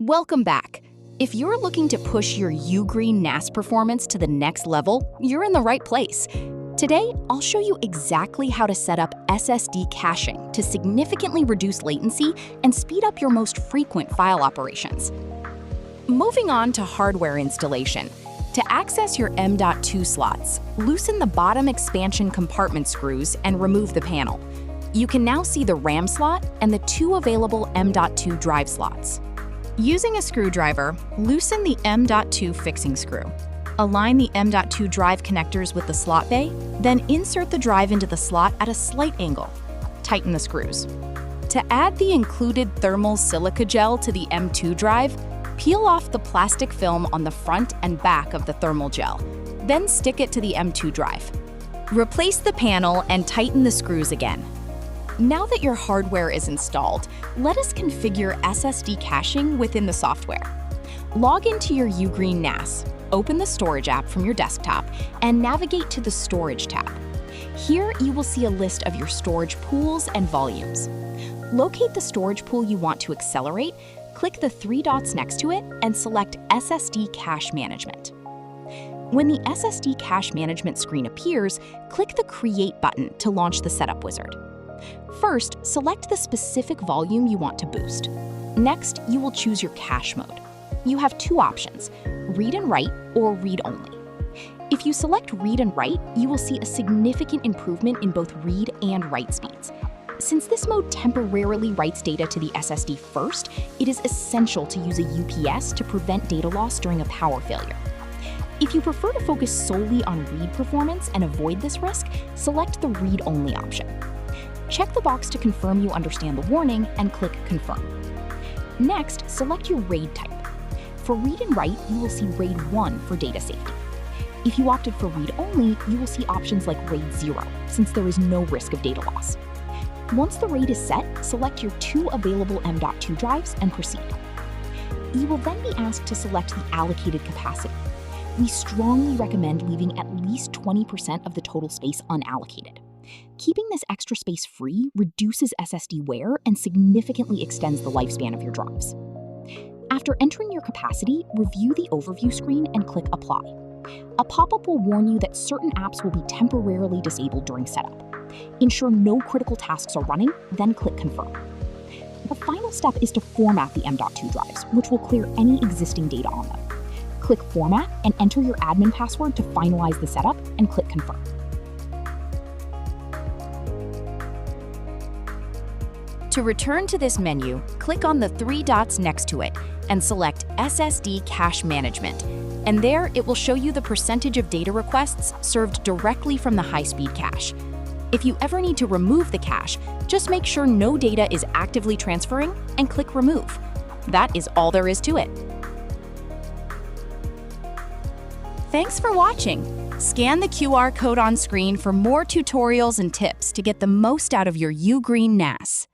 Welcome back. If you're looking to push your UGREEN NAS performance to the next level, you're in the right place. Today, I'll show you exactly how to set up SSD caching to significantly reduce latency and speed up your most frequent file operations. Moving on to hardware installation. To access your M.2 slots, loosen the bottom expansion compartment screws and remove the panel. You can now see the RAM slot and the two available M.2 drive slots. Using a screwdriver, loosen the M.2 fixing screw. Align the M.2 drive connectors with the slot bay, then insert the drive into the slot at a slight angle. Tighten the screws. To add the included thermal silica gel to the M.2 drive, peel off the plastic film on the front and back of the thermal gel, then stick it to the M.2 drive. Replace the panel and tighten the screws again. Now that your hardware is installed, let us configure SSD caching within the software. Log into your UGREEN NAS, open the Storage app from your desktop, and navigate to the Storage tab. Here, you will see a list of your storage pools and volumes. Locate the storage pool you want to accelerate, click the three dots next to it, and select SSD Cache Management. When the SSD Cache Management screen appears, click the Create button to launch the setup wizard. First, select the specific volume you want to boost. Next, you will choose your cache mode. You have two options, read and write or read only. If you select read and write, you will see a significant improvement in both read and write speeds. Since this mode temporarily writes data to the SSD first, it is essential to use a UPS to prevent data loss during a power failure. If you prefer to focus solely on read performance and avoid this risk, select the read-only option. Check the box to confirm you understand the warning and click Confirm. Next, select your RAID type. For read and write, you will see RAID 1 for data safety. If you opted for read only, you will see options like RAID 0, since there is no risk of data loss. Once the RAID is set, select your two available M.2 drives and proceed. You will then be asked to select the allocated capacity. We strongly recommend leaving at least 20% of the total space unallocated. Keeping this extra space free reduces SSD wear and significantly extends the lifespan of your drives. After entering your capacity, review the overview screen and click Apply. A pop-up will warn you that certain apps will be temporarily disabled during setup. Ensure no critical tasks are running, then click Confirm. The final step is to format the M.2 drives, which will clear any existing data on them. Click Format and enter your admin password to finalize the setup and click Confirm. To return to this menu, click on the three dots next to it and select SSD Cache Management. And there, it will show you the percentage of data requests served directly from the high-speed cache. If you ever need to remove the cache, just make sure no data is actively transferring and click Remove. That is all there is to it. Thanks for watching. Scan the QR code on screen for more tutorials and tips to get the most out of your UGREEN NAS.